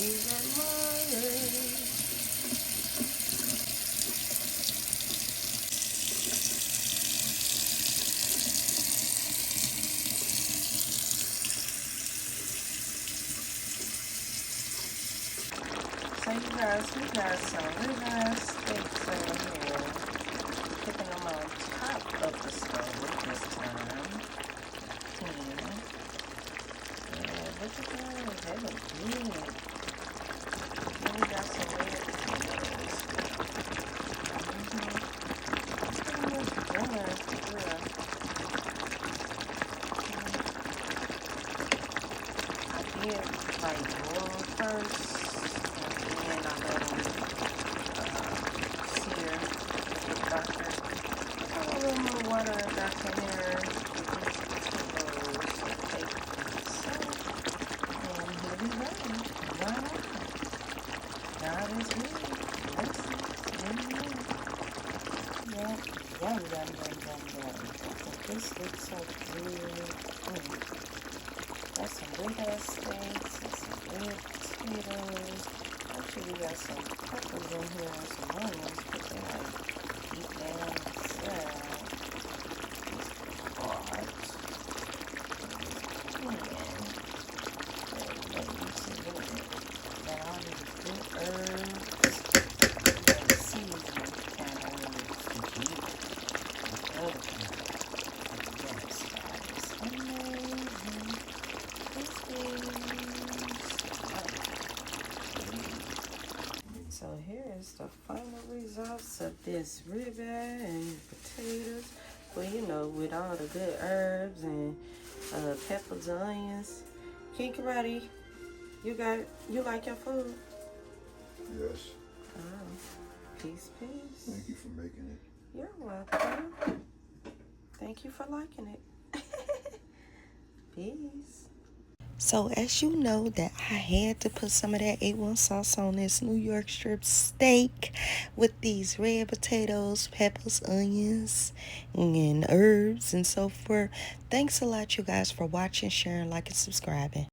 even mine. So you guys, we got some ribeye steaks in here. Putting them on top of the stove this time. 10. Yeah, look at those. They look good. Then we got some red potatoes. It's pretty much done. Yeah. I did like boil them first. And then I let them sear darker. Put a little more water back in there with these potatoes to take salt. And here we go. Wow. God is good. Blessings. Amen. Yum, yum, yum, yum, yum, yum. Oh, this looks so good. Got some big ass steaks and some red potatoes. Actually, we got some peppers in here and some onions, but they like deep down inside. Hard. And let me see it. Got all these good herbs and seasoning kind of herbs to eat. The other kind. Yes, God is amazing. So here is the final results of this ribeye and potatoes. Well, you know, with all the good herbs and peppers, onions. King Karate, you like your food? Yes. Oh, peace, peace. Thank you for making it. You're welcome. Thank you for liking it. Peace. So as you know that I had to put some of that A1 sauce on this New York strip steak with these red potatoes, peppers, onions, and herbs and so forth. Thanks a lot, you guys, for watching, sharing, liking, subscribing.